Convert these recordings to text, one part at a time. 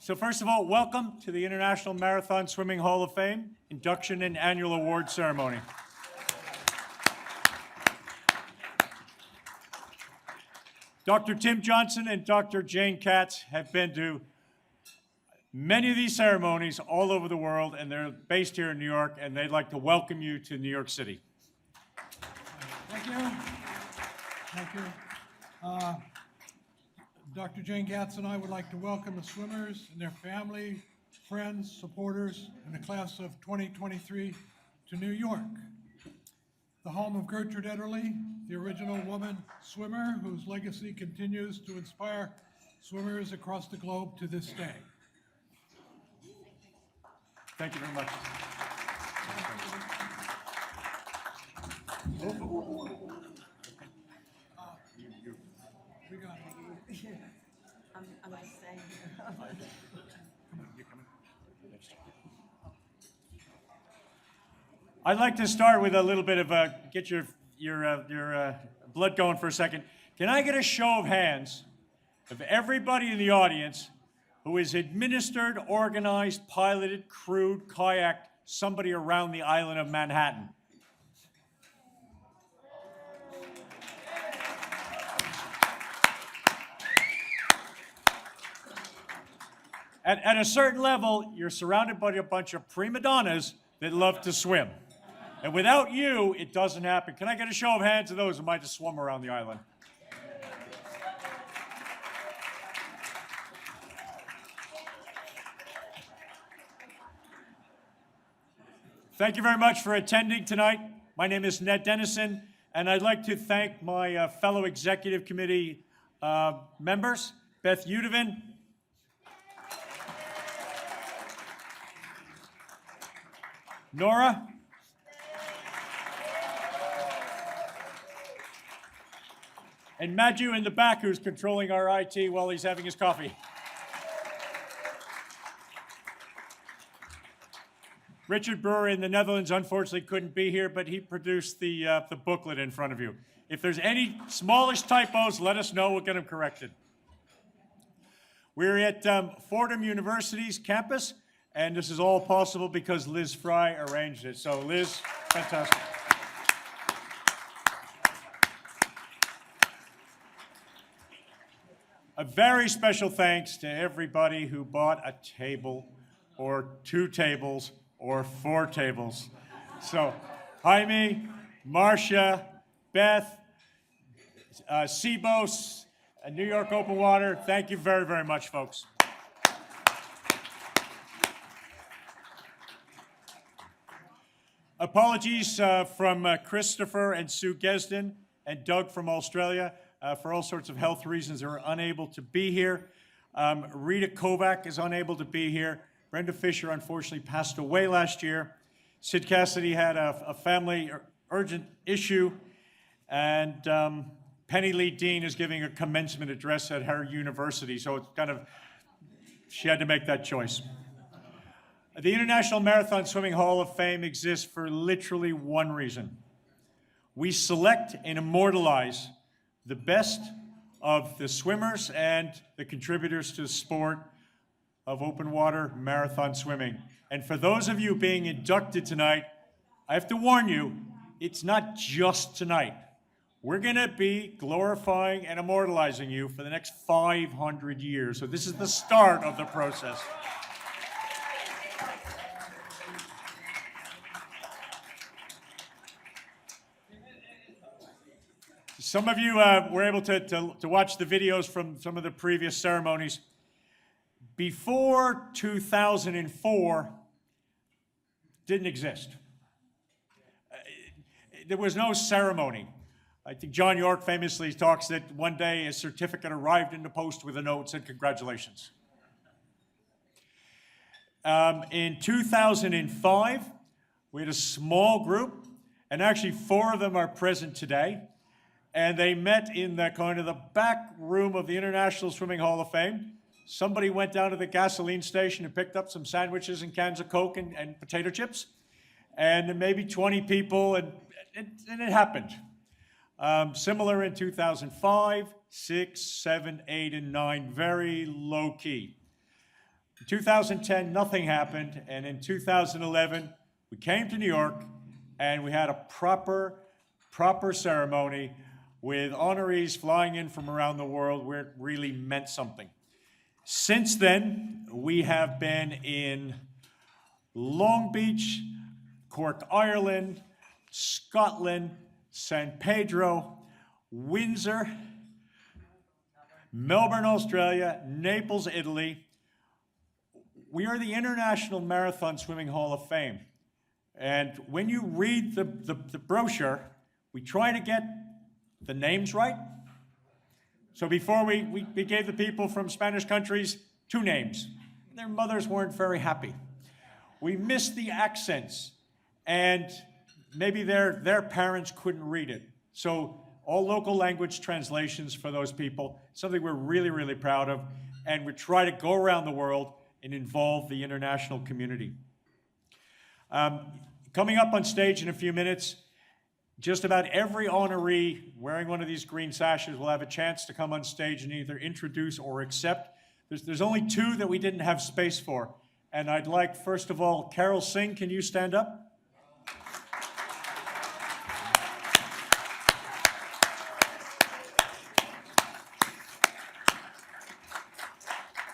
So first of all, welcome to the International Marathon Swimming Hall of Fame Induction and Annual Award Ceremony. Dr. Tim Johnson and Dr. Jane Katz have been to many of these ceremonies all over the world, and they're based here in New York, and they'd like to welcome you to New York City. Thank you. Thank you. Dr. Jane Katz and I would like to welcome the swimmers and their family, friends, supporters, and the class of 2023 to New York, the home of Gertrude Ederle, the original woman swimmer whose legacy continues to inspire swimmers across the globe to this day. Thank you very much. We got it. I'm just saying. I'd like to start with a little bit of get your blood going for a second. Can I get a show of hands of everybody in the audience who has administered, organized, piloted, crewed, kayaked somebody around the island of Manhattan? At a certain level, you're surrounded by a bunch of prima donnas that love to swim. And without you, it doesn't happen. Can I get a show of hands of those who might have swum around the island? Thank you very much for attending tonight. My name is Ned Dennison, and I'd like to thank my fellow executive committee members, Beth Udevin, Nora, and Madju in the back, who's controlling our IT while he's having his coffee. Richard Brewer in the Netherlands unfortunately couldn't be here, but he produced the booklet in front of you. If there's any smallish typos, let us know. We'll get them corrected. We're at Fordham University's campus, and this is all possible because Liz Fry arranged it. So Liz, fantastic. A very special thanks to everybody who bought a table or 2 tables or 4 tables. So Jaime, Marcia, Beth, Sebos, New York Open Water, thank you very, very much, folks. Apologies from Christopher and Sue Gesden and Doug from Australia. For all sorts of health reasons, they were unable to be here. Rita Kovac is unable to be here. Brenda Fisher, unfortunately, passed away last year. Sid Cassidy had a family urgent issue. And Penny Lee Dean is giving a commencement address at her university. So it's kind of, she had to make that choice. The International Marathon Swimming Hall of Fame exists for literally one reason. We select and immortalize the best of the swimmers and the contributors to the sport of open water marathon swimming. And for those of you being inducted tonight, I have to warn you, it's not just tonight. We're gonna be glorifying and immortalizing you for the next 500 years. So this is the start of the process. Some of you were able to watch the videos from some of the previous ceremonies. Before 2004, didn't exist. There was no ceremony. I think John York famously talks that one day a certificate arrived in the post with a note that said, "Congratulations." In 2005, we had a small group, and actually 4 of them are present today. And they met in the kind of the back room of the International Swimming Hall of Fame. Somebody went down to the gasoline station and picked up some sandwiches and cans of Coke and potato chips. And maybe 20 people, and it happened. Similar in 2005, 6, 7, 8, and 9, very low key. In 2010, nothing happened, and in 2011, we came to New York, and we had a proper ceremony with honorees flying in from around the world where it really meant something. Since then, we have been in Long Beach, Cork, Ireland, Scotland, San Pedro, Windsor, Melbourne, Australia, Naples, Italy. We are the International Marathon Swimming Hall of Fame. And when you read the brochure, we try to get the names right. So before we gave the people from Spanish countries 2 names. Their mothers weren't very happy. We missed the accents, and maybe their parents couldn't read it. So all local language translations for those people, something we're really, really proud of, and we try to go around the world and involve the international community. Coming up on stage in a few minutes, just about every honoree wearing one of these green sashes will have a chance to come on stage and either introduce or accept. There's only 2 that we didn't have space for. And I'd like, first of all, Carol Singh, can you stand up?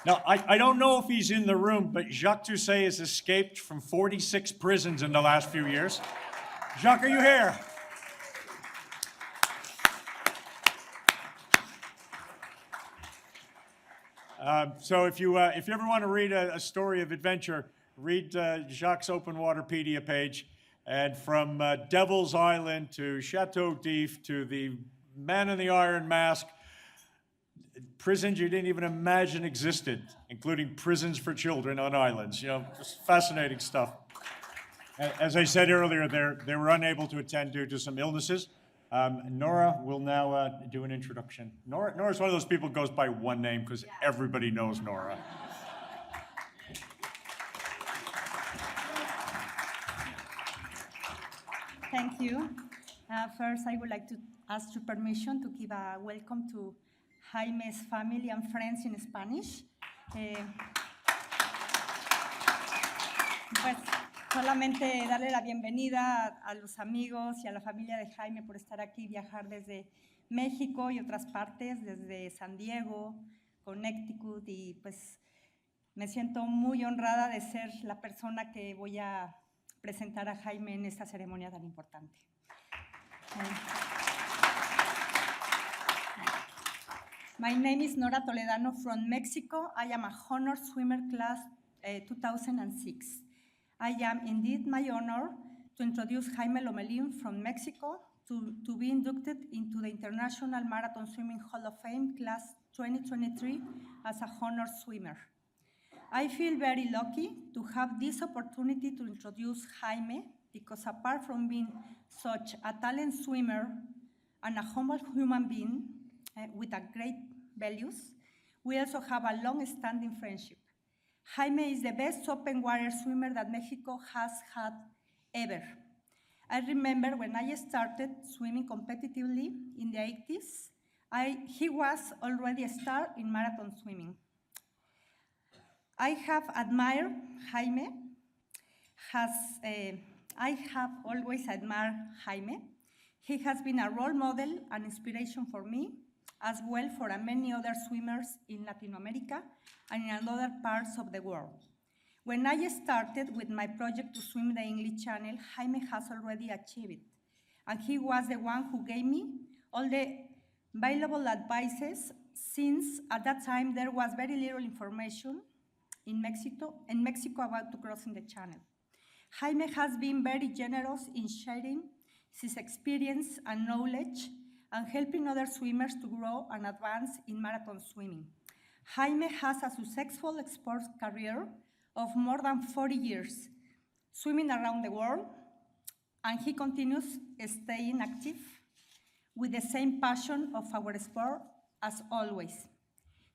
Now, I don't know if he's in the room, but Jacques Toussaint has escaped from 46 prisons in the last few years. Jacques, are you here? So if you ever want to read a story of adventure, read Jacques' Open Waterpedia page. And from Devil's Island to Chateau d'If to the Man in the Iron Mask, prisons you didn't even imagine existed, including prisons for children on islands. You know, just fascinating stuff. As I said earlier, they were unable to attend due to some illnesses. Nora will now do an introduction. Nora's one of those people who goes by one name because everybody knows Nora. Thank you. First, I would like to ask your permission to give a welcome to Jaime's family and friends in Spanish. Pues solamente darle la bienvenida a los amigos y a la familia de Jaime por estar aquí, viajar desde México y otras partes, desde San Diego, Connecticut, y pues me siento muy honrada de ser la persona que voy a presentar a Jaime en esta ceremonia tan importante. My name is Nora Toledano from Mexico. I am a honor swimmer class 2006. I am indeed my honor to introduce Jaime Lomelin from Mexico to be inducted into the International Marathon Swimming Hall of Fame class 2023 as a honor swimmer. I feel very lucky to have this opportunity to introduce Jaime because apart from being such a talented swimmer and a humble human being with a great values, we also have a long-standing friendship. Jaime is the best open water swimmer that Mexico has had ever. I remember when I started swimming competitively in the 80s, he was already a star in marathon swimming. I have admired Jaime. I have always admired Jaime. He has been a role model and inspiration for me, as well for many other swimmers in Latin America and in other parts of the world. When I started with my project to swim the English Channel, Jaime has already achieved it, and he was the one who gave me all the valuable advices, since at that time there was very little information in Mexico about to crossing the channel. Jaime has been very generous in sharing his experience and knowledge and helping other swimmers to grow and advance in marathon swimming. Jaime has a successful sports career of more than 40 years, swimming around the world, and he continues staying active with the same passion of our sport as always.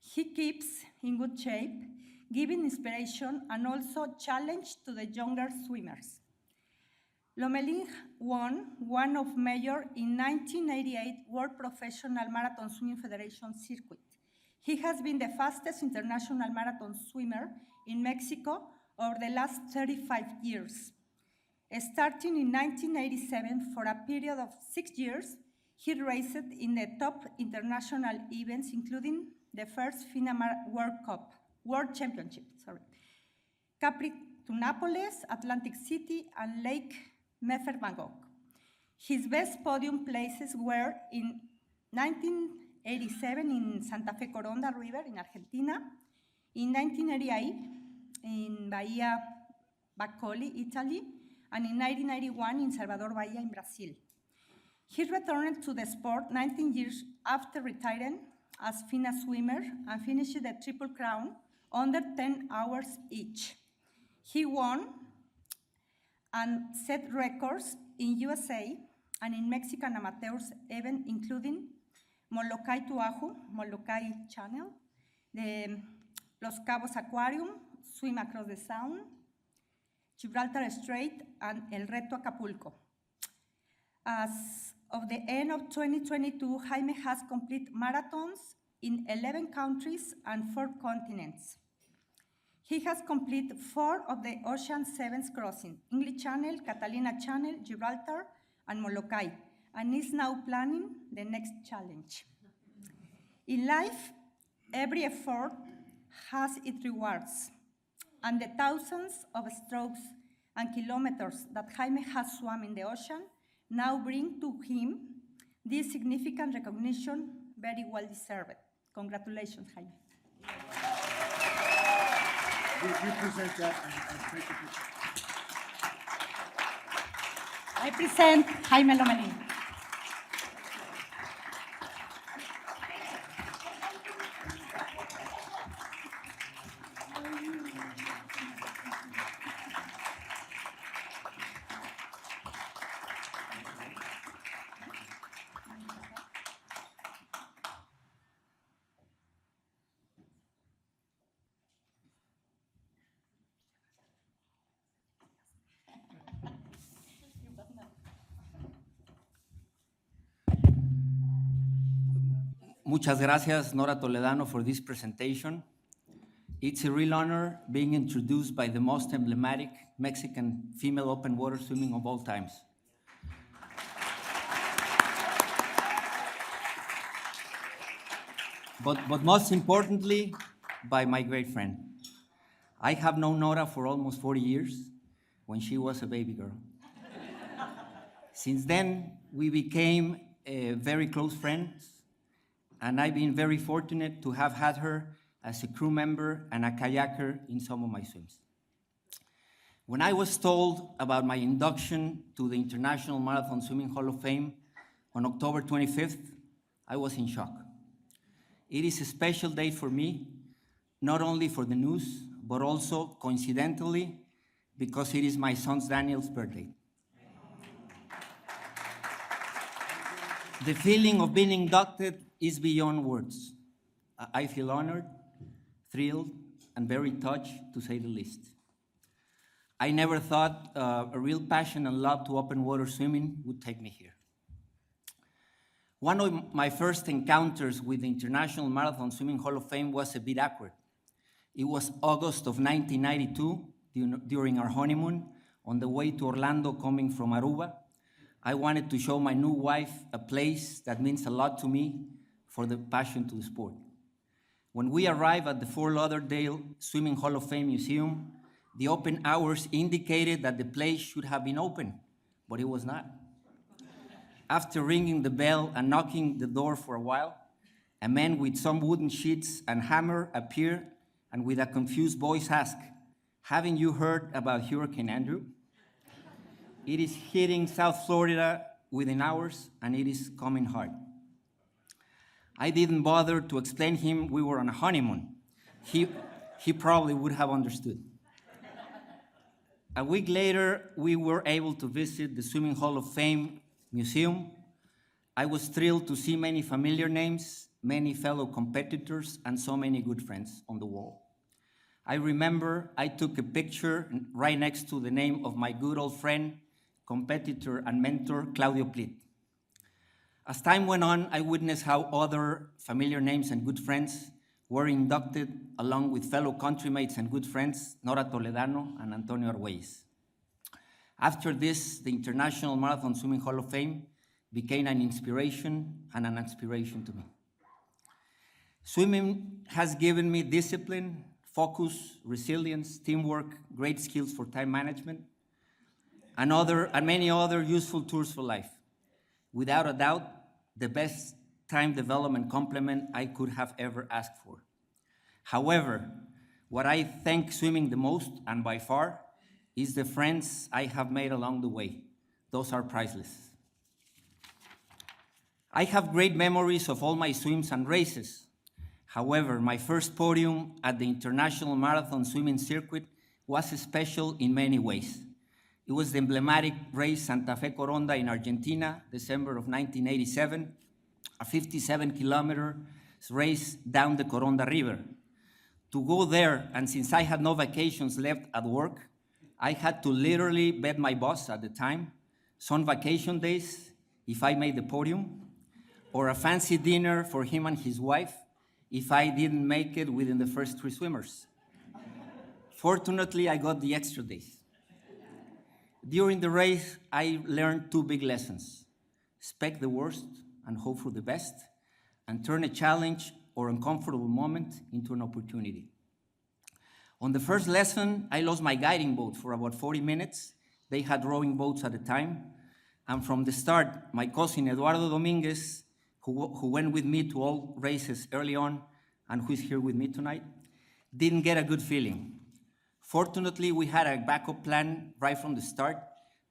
He keeps in good shape, giving inspiration and also challenge to the younger swimmers. Lomelin won one of major in 1988 World Professional Marathon Swimming Federation circuit. He has been the fastest international marathon swimmer in Mexico over the last 35 years. Starting in 1987, for a period of 6 years, he raced in the top international events, including the first World Championship, Capri to Naples, Atlantic City, and Lake Mefer-Bangkok. His best podium places were in 1987 in Santa Fe Coronda River in Argentina, in 1988 in Bahia Baccoli, Italy, and in 1991 in Salvador Bahia in Brazil. He returned to the sport 19 years after retiring as FINA swimmer and finished the Triple Crown under 10 hours each. He won and set records in USA and in Mexican amateurs events, including Molokai to Oahu, Molokai Channel, the Los Cabos Aquarium, Swim Across the Sound, Gibraltar Strait, and El Reto Acapulco. As of the end of 2022, Jaime has completed marathons in 11 countries and 4 continents. He has completed 4 of the Ocean Sevens crossings, English Channel, Catalina Channel, Gibraltar, and Molokai, and is now planning the next challenge. In life, every effort has its rewards, and the thousands of strokes and kilometers that Jaime has swum in the ocean now bring to him this significant recognition, very well deserved. Congratulations, Jaime. You present that and take a picture. I present Jaime Lomelin. Muchas gracias, Nora Toledano, for this presentation. It's a real honor being introduced by the most emblematic Mexican female open water swimming of all times. But most importantly, by my great friend. I have known Nora for almost 40 years, when she was a baby girl. Since then, we became very close friends, and I've been very fortunate to have had her as a crew member and a kayaker in some of my swims. When I was told about my induction to the International Marathon Swimming Hall of Fame on October 25th, I was in shock. It is a special day for me, not only for the news, but also, coincidentally, because it is my son Daniel's birthday. The feeling of being inducted is beyond words. I feel honored, thrilled, and very touched, to say the least. I never thought a real passion and love to open water swimming would take me here. One of my first encounters with the International Marathon Swimming Hall of Fame was a bit awkward. It was August of 1992, during our honeymoon, on the way to Orlando coming from Aruba. I wanted to show my new wife a place that means a lot to me for the passion to the sport. When we arrived at the Fort Lauderdale Swimming Hall of Fame Museum, the open hours indicated that the place should have been open, but it was not. After ringing the bell and knocking the door for a while, a man with some wooden sheets and hammer appeared and with a confused voice asked, "Haven't you heard about Hurricane Andrew? It is hitting South Florida within hours, and it is coming hard." I didn't bother to explain him we were on a honeymoon. He probably would have understood. A week later, we were able to visit the Swimming Hall of Fame Museum. I was thrilled to see many familiar names, many fellow competitors, and so many good friends on the wall. I remember I took a picture right next to the name of my good old friend, competitor and mentor, Claudio Plit. As time went on, I witnessed how other familiar names and good friends were inducted along with fellow countrymates and good friends, Nora Toledano and Antonio Arguelles. After this, the International Marathon Swimming Hall of Fame became an inspiration and an aspiration to me. Swimming has given me discipline, focus, resilience, teamwork, great skills for time management, and many other useful tools for life. Without a doubt, the best time development complement I could have ever asked for. However, what I thank swimming the most, and by far, is the friends I have made along the way. Those are priceless. I have great memories of all my swims and races. However, my first podium at the International Marathon Swimming Circuit was special in many ways. It was the emblematic race Santa Fe Coronda in Argentina, December of 1987, a 57-kilometer race down the Coronda River. To go there, and since I had no vacations left at work, I had to literally bet my boss at the time, some vacation days if I made the podium, or a fancy dinner for him and his wife if I didn't make it within the first 3 swimmers. Fortunately, I got the extra days. During the race, I learned 2 big lessons: expect the worst and hope for the best, and turn a challenge or uncomfortable moment into an opportunity. On the first lesson, I lost my guiding boat for about 40 minutes. They had rowing boats at the time. And from the start, my cousin Eduardo Dominguez, who went with me to all races early on and who is here with me tonight, didn't get a good feeling. Fortunately, we had a backup plan right from the start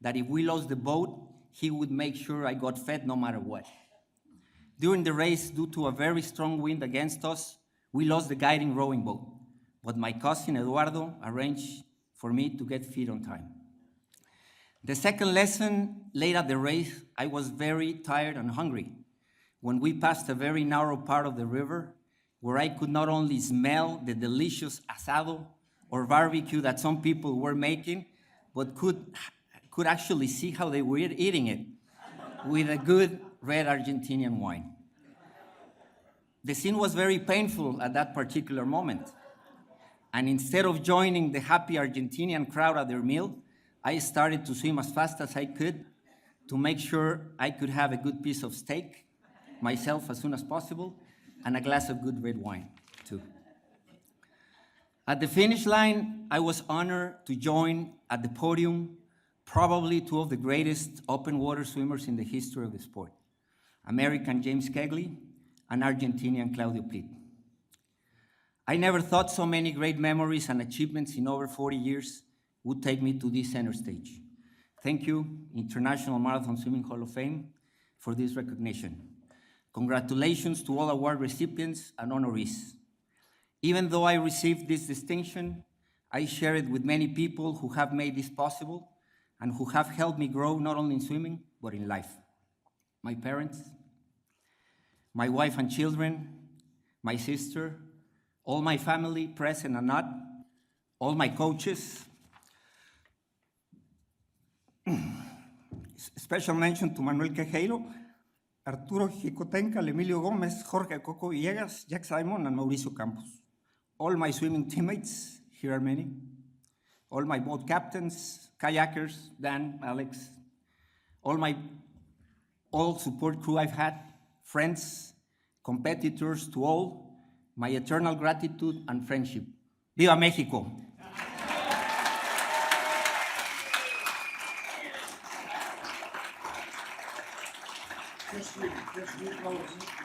that if we lost the boat, he would make sure I got fed no matter what. During the race, due to a very strong wind against us, we lost the guiding rowing boat, but my cousin Eduardo arranged for me to get fed on time. The second lesson, late at the race, I was very tired and hungry. When we passed a very narrow part of the river, where I could not only smell the delicious asado or barbecue that some people were making, but could actually see how they were eating it with a good red Argentinian wine. The scene was very painful at that particular moment. And instead of joining the happy Argentinian crowd at their meal, I started to swim as fast as I could to make sure I could have a good piece of steak myself as soon as possible and a glass of good red wine too. At the finish line, I was honored to join at the podium probably 2 of the greatest open water swimmers in the history of the sport, American James Kegley and Argentinian Claudio Plitt. I never thought so many great memories and achievements in over 40 years would take me to this center stage. Thank you, International Marathon Swimming Hall of Fame, for this recognition. Congratulations to all award recipients and honorees. Even though I received this distinction, I share it with many people who have made this possible and who have helped me grow not only in swimming, but in life. My parents, my wife and children, my sister, all my family, present and not, all my coaches. Special mention to Manuel Quejeiro, Arturo Jicotenca, Emilio Gomez, Jorge Coco Villegas, Jack Simon, and Mauricio Campos. All my swimming teammates, here are many. All my boat captains, kayakers, Dan, Alex. All support crew I've had, friends, competitors, to all, my eternal gratitude and friendship. Viva Mexico! Just read all of them.